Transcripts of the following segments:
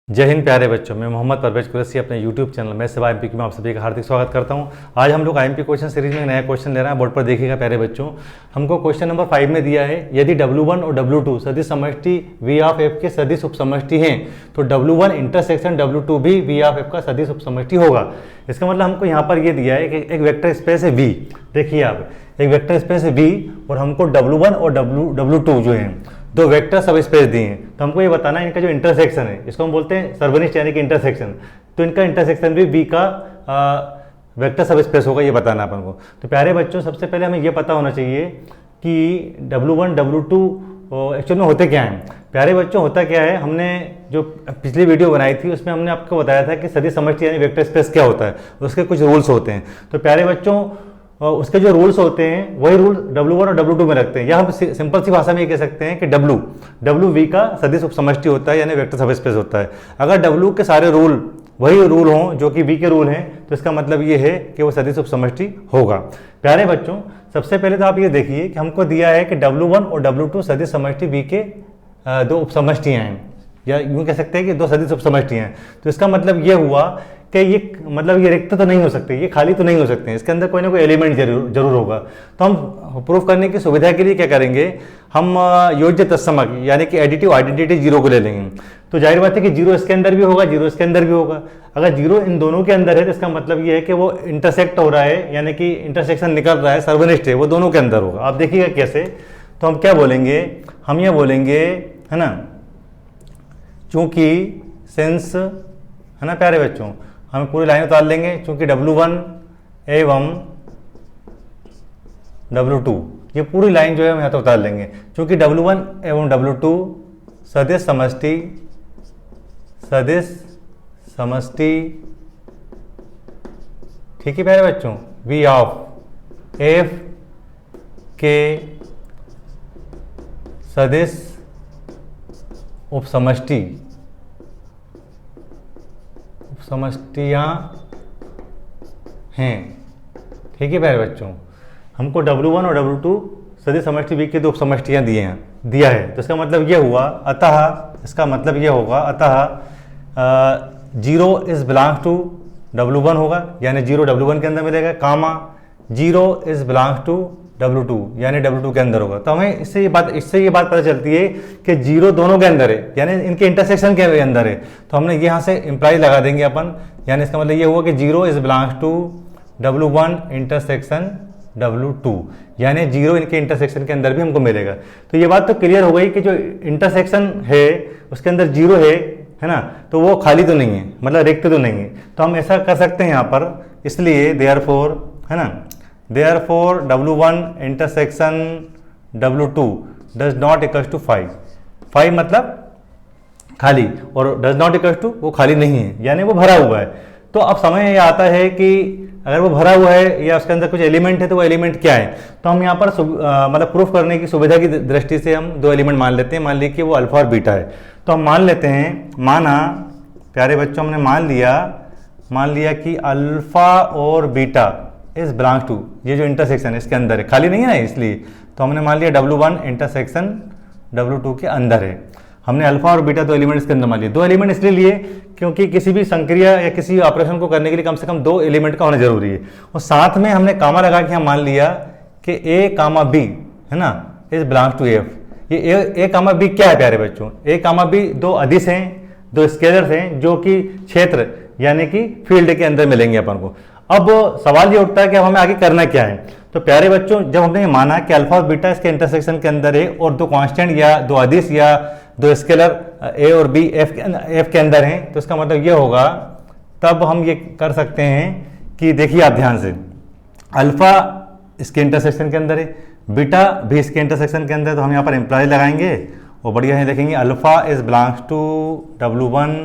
जय हिंद प्यारे बच्चों, मैं मोहम्मद परवेज कुरैशी अपने YouTube चैनल में सेवा एमपी में आप सभी का हार्दिक स्वागत करता हूं। आज हम लोग आईएमपी क्वेश्चन सीरीज में नया क्वेश्चन ले रहे हैं। बोर्ड पर देखिएगा प्यारे बच्चों, हमको क्वेश्चन नंबर 5 में दिया है, यदि W1 और W2 सदिश समष्टि V ऑफ F के सदिश उपसमष्टि हैं तो W1 इंटरसेक्शन W2 भी V ऑफ F का सदिश उपसमष्टि होगा। इसका मतलब हमको यहाँ पर ये दिया है कि एक वेक्टर स्पेस है V। देखिए आप, एक वेक्टर स्पेस है V और हमको W1 और W2 जो है दो वेक्टर सब स्पेस दिए हैं, तो हमको ये बताना है इनका जो इंटरसेक्शन है, इसको हम बोलते हैं सर्वनिष्ठ यानी कि इंटरसेक्शन। तो इनका इंटरसेक्शन भी V का वेक्टर सब स्पेस होगा, ये बताना अपन को। तो प्यारे बच्चों, सबसे पहले हमें ये पता होना चाहिए कि W1 W2 एक्चुअल में होते क्या हैं। प्यारे बच्चों, होता क्या है, हमने जो पिछली वीडियो बनाई थी उसमें हमने आपको बताया था कि सदिश समष्टि यानी वेक्टर स्पेस क्या होता है, उसके कुछ रूल्स होते हैं। तो प्यारे बच्चों, उसके जो रूल्स होते हैं वही रूल W1 और W2 में रखते हैं, या हम सिंपल सी भाषा में ये कह सकते हैं कि W V का सदिश उपसमष्टि होता है यानी वेक्टर सब स्पेस होता है। अगर W के सारे रूल वही रूल हों जो कि V के रूल हैं तो इसका मतलब ये है कि वो सदिश उपसमष्टि होगा। प्यारे बच्चों, सबसे पहले तो आप ये देखिए कि हमको दिया है कि W1 और W2 सदिश समष्टि V के दो उपसमष्टियाँ हैं, या यूँ कह सकते हैं कि दो सदिश उपसमष्टियाँ हैं। तो इसका मतलब ये हुआ कि ये ये रिक्त तो नहीं हो सकते, ये खाली तो नहीं हो सकते हैं, इसके अंदर कोई ना कोई एलिमेंट जरूर होगा। तो हम प्रूफ करने की सुविधा के लिए क्या करेंगे, हम योज्य तत्समक यानी कि एडिटिव आइडेंटिटी जीरो को ले लेंगे। तो जाहिर बात है कि जीरो इसके अंदर भी होगा, जीरो इसके अंदर भी होगा। अगर जीरो इन दोनों के अंदर है तो इसका मतलब ये है कि वो इंटरसेक्ट हो रहा है, यानी कि इंटरसेक्शन निकल रहा है, सर्वनिष्ठ है, वो दोनों के अंदर होगा। आप देखिएगा कैसे। तो हम क्या बोलेंगे, हम ये बोलेंगे, है ना, चूंकि सिंस, है ना प्यारे बच्चों, हमें पूरी लाइन उतार लेंगे, चूंकि W1 एवं W2, ये पूरी लाइन जो है हम यहाँ तो उतार लेंगे, चूंकि W1 एवं W2 सदिश समष्टि, ठीक है प्यारे बच्चों, V ऑफ F के सदिश उपसमष्टियाँ हैं। ठीक है प्यारे बच्चों, हमको W1 और W2 सदिश समष्टि V के दो उपसमष्टियाँ दिया है। तो इसका मतलब ये हुआ, अतः इसका मतलब ये होगा, अतः zero is belongs to W1 होगा, यानी जीरो W1 के अंदर मिलेगा, comma zero is belongs to W2 यानी W2 के अंदर होगा। तो हमें इससे ये बात पता चलती है कि जीरो दोनों के अंदर है, यानी इनके इंटरसेक्शन के अंदर है। तो हमने यहाँ से इम्प्लाई लगा देंगे अपन, यानी इसका मतलब ये हुआ कि zero is belongs to W1 intersection W2, यानी जीरो इनके इंटरसेक्शन के अंदर भी हमको मिलेगा। तो ये बात तो क्लियर हो गई कि जो इंटरसेक्शन है उसके अंदर जीरो है ना, तो वो खाली तो नहीं है, मतलब रिक्त तो नहीं है। तो हम ऐसा कर सकते हैं यहाँ पर, इसलिए देयरफॉर, है ना, Therefore W1 intersection W2 does not equals to 5 मतलब खाली, और does not equals to वो खाली नहीं है, यानी वो भरा हुआ है। तो अब समय ये आता है कि अगर वो भरा हुआ है या उसके अंदर कुछ एलिमेंट है तो वो एलिमेंट क्या है। तो हम यहाँ पर मतलब प्रूफ करने की सुविधा की दृष्टि से हम दो एलिमेंट मान लेते हैं। मान लीजिए कि वो अल्फा और बीटा है, तो हम मान लेते हैं, माना प्यारे बच्चों, हमने मान लिया कि अल्फा और बीटा इज बिलोंग्स टू, ये जो इंटरसेक्शन है इसके अंदर है, खाली नहीं है ना, इसलिए तो हमने मान लिया W1 इंटरसेक्शन W2 के अंदर है। हमने अल्फा और बीटा दो एलिमेंट इसके अंदर मान लिए। दो एलिमेंट इसलिए लिए क्योंकि किसी भी संक्रिया या किसी ऑपरेशन को करने के लिए कम से कम दो एलिमेंट का होना जरूरी है। और साथ में हमने कामा लगा के हम मान लिया कि A, B, है ना, इज बिलोंग्स टू F। ये A, B क्या है प्यारे बच्चों, A, B दो अदिश हैं, दो स्केलर्स हैं जो कि क्षेत्र यानी कि फील्ड के अंदर मिलेंगे अपन को। अब सवाल ये उठता है कि अब हमें आगे करना क्या है। तो प्यारे बच्चों, जब हमने ये माना कि अल्फा और बीटा इसके इंटरसेक्शन के अंदर है और दो कांस्टेंट या दो अदिश या दो स्केलर A और B F के अंदर हैं, तो इसका मतलब ये होगा, तब हम ये कर सकते हैं कि देखिए आप ध्यान से, अल्फा इसके इंटरसेक्शन के अंदर है, बीटा भी इसके इंटरसेक्शन के अंदर है। तो हम यहाँ पर इम्प्लाई लगाएंगे और बढ़िया है, देखेंगे alpha is belongs to W1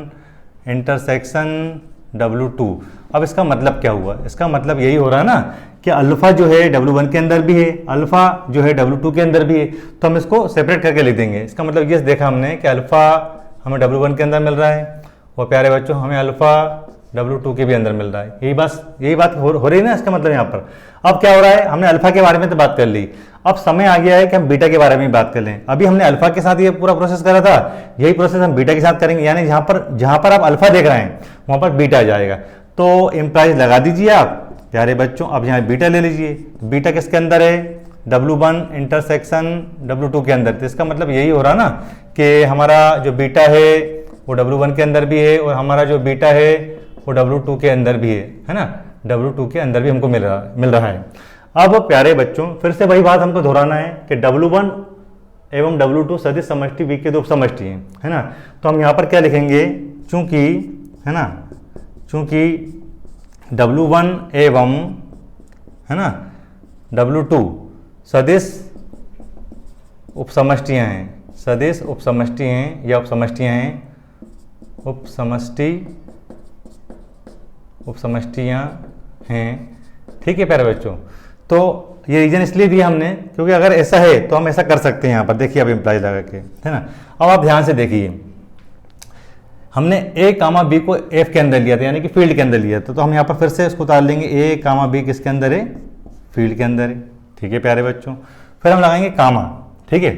intersection W2। अब इसका मतलब क्या हुआ, इसका मतलब यही हो रहा है ना कि अल्फा जो है W1 के अंदर भी है, अल्फा जो है W2 के अंदर भी है। तो हम इसको सेपरेट करके लिख देंगे। इसका मतलब ये देखा हमने कि अल्फा हमें W1 के अंदर मिल रहा है और प्यारे बच्चों हमें अल्फा W2 के भी अंदर मिल रहा है। यही बात हो रही है ना इसका मतलब यहाँ पर। अब क्या हो रहा है, हमने अल्फा के बारे में तो बात कर ली, अब समय आ गया है कि हम बीटा के बारे में बात कर लें। अभी हमने अल्फा के साथ ये पूरा प्रोसेस करा था, यही प्रोसेस हम बीटा के साथ करेंगे, यानी जहाँ पर आप अल्फा देख रहे हैं वहाँ पर बीटा आ जाएगा। तो इम्प्लाइज लगा दीजिए आप प्यारे बच्चों। अब यहाँ बीटा ले लीजिए, बीटा किसके अंदर है, W1 इंटरसेक्शन W2 के अंदर। तो इसका मतलब यही हो रहा ना कि हमारा जो बीटा है वो W1 के अंदर भी है और हमारा जो बीटा है वो W2 के अंदर भी है ना, W2 के अंदर भी हमको मिल रहा है। अब प्यारे बच्चों फिर से वही बात हमको दोहराना है कि W1 एवं W2 सदिश समष्टि V के दो समष्टि हैं, है ना। तो हम यहाँ पर क्या लिखेंगे, चूंकि है ना, चूंकि W1 एवं है ना W2 सदिश उपसमष्टियाँ हैं, सदिश उपसमष्टि हैं या उपसमष्टियाँ हैं, उपसमष्टियाँ हैं। ठीक है प्यारे बच्चों, तो ये रीजन इसलिए दिया हमने क्योंकि अगर ऐसा है तो हम ऐसा कर सकते हैं। यहाँ पर देखिए अब इम्प्लाई लगा के, है ना। अब आप ध्यान से देखिए, हमने A कामा B को F के अंदर लिया था, यानी कि फील्ड के अंदर लिया था। तो हम यहाँ पर फिर से इसको उतार लेंगे, A कामा B किसके अंदर है, फील्ड के अंदर है। ठीक है प्यारे बच्चों, फिर हम लगाएंगे कामा। ठीक है,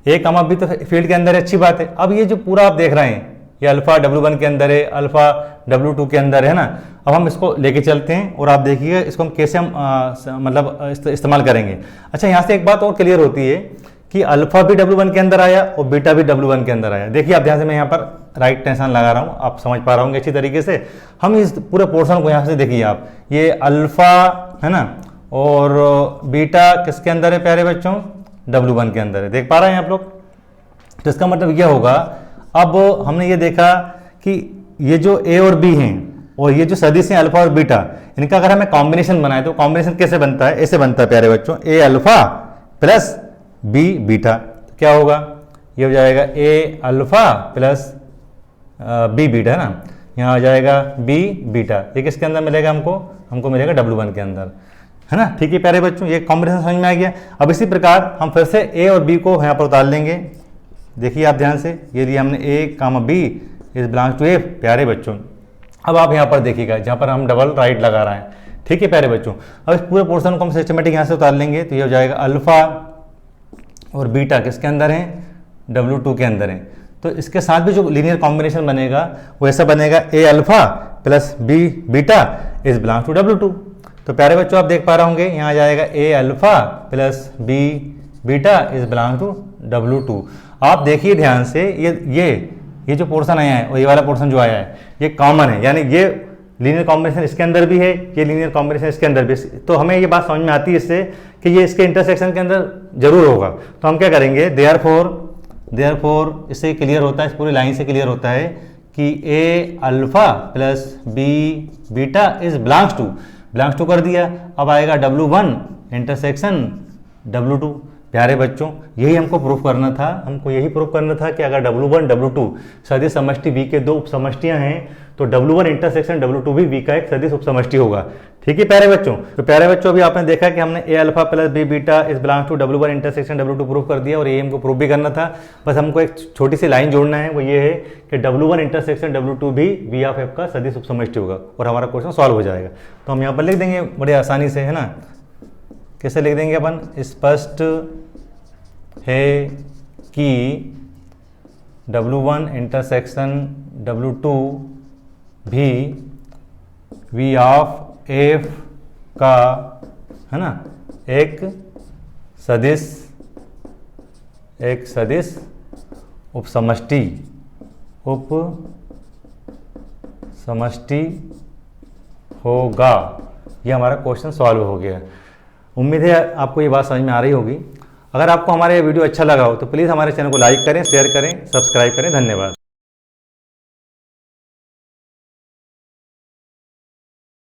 A कामा B तो फील्ड के अंदर है, अच्छी बात है। अब ये जो पूरा आप देख रहे हैं ये अल्फा W1 के अंदर है, अल्फा W2 के अंदर है ना। अब हम इसको लेके चलते हैं और आप देखिएगा इसको हम कैसे मतलब इस्तेमाल करेंगे। अच्छा, यहाँ से एक बात और क्लियर होती है कि अल्फा भी W1 के अंदर आया और बीटा भी W1 के अंदर आया। देखिए आप ध्यान से, मैं यहाँ पर राइट टेंशन लगा रहा हूँ, आप समझ पा रहे होंगे अच्छी तरीके से। हम इस पूरे पोर्शन को यहाँ से देखिए आप, ये अल्फा है ना और बीटा किसके अंदर है प्यारे बच्चों, W1 के अंदर है। देख पा रहे हैं आप लोग। तो इसका मतलब यह होगा, अब हमने ये देखा कि ये जो A और B हैं और ये जो सदिश हैं अल्फा और बीटा, इनका अगर हमें कॉम्बिनेशन बनाए तो कॉम्बिनेशन कैसे बनता है, ऐसे बनता है प्यारे बच्चों, A alpha plus B beta. तो क्या होगा, ये हो जाएगा A alpha plus B beta, है ना। यहाँ आ जाएगा B बीटा। ये किसके अंदर मिलेगा हमको मिलेगा W1 के अंदर, है ना। ठीक है प्यारे बच्चों, ये कॉम्बिनेशन समझ में आ गया। अब इसी प्रकार हम फिर से A और B को यहाँ पर उतार लेंगे। देखिए आप ध्यान से, ये दिया हमने A comma B is belongs to F प्यारे बच्चों। अब आप यहाँ पर देखिएगा जहाँ पर हम डबल राइट लगा रहे हैं। ठीक है प्यारे बच्चों, अब इस पूरे पोर्शन को हम सिस्टमेटिक यहाँ से उतार लेंगे। तो ये हो जाएगा अल्फा और बीटा किसके अंदर हैं, W2 के अंदर हैं। तो इसके साथ भी जो लीनियर कॉम्बिनेशन बनेगा वो ऐसा बनेगा, A alpha plus B beta is belongs to W2। तो प्यारे बच्चों आप देख पा रहे होंगे, यहाँ आ जाएगा A alpha plus B beta is belongs to W2। आप देखिए ध्यान से, ये जो पोर्शन आया है और ये वाला पोर्शन जो आया है ये कॉमन है, यानी ये लीनियर कॉम्बिनेशन इसके अंदर भी है, ये लीनियर कॉम्बिनेशन इसके अंदर भी। तो हमें ये बात समझ में आती है इससे कि ये इसके इंटरसेक्शन के अंदर जरूर होगा। तो हम क्या करेंगे, देयरफॉर इससे क्लियर होता है, इस पूरी लाइन से क्लियर होता है कि A alpha plus B beta is belongs to कर दिया। अब आएगा W1 इंटरसेक्शन W2। प्यारे बच्चों यही हमको प्रूफ करना था, कि अगर W1 W2 सदिश समष्टि V के दो उपसमष्टियां हैं तो W1 इंटरसेक्शन W2 भी V का एक सदिश उपसमष्टि होगा। ठीक है प्यारे बच्चों। तो प्यारे बच्चों अभी आपने देखा कि हमने A alpha plus B beta is belongs to W1 intersection W2 proof कर दिया और ये हमको प्रूफ भी करना था। बस हमको एक छोटी सी लाइन जोड़ना है, वो ये है कि W1 इंटरसेक्शन W2 भी V ऑफ F का सदिश उपसमष्टि होगा और हमारा क्वेश्चन सॉल्व हो जाएगा। तो हम यहाँ पर लिख देंगे बड़े आसानी से, है ना। कैसे लिख देंगे अपन, स्पष्ट है कि W1 इंटरसेक्शन W2 भी V ऑफ F का, है ना, एक सदिश उपसमष्टि होगा। ये हमारा क्वेश्चन सॉल्व हो गया। उम्मीद है आपको ये बात समझ में आ रही होगी। अगर आपको हमारा ये वीडियो अच्छा लगा हो तो प्लीज़ हमारे चैनल को लाइक करें, शेयर करें, सब्सक्राइब करें। धन्यवाद।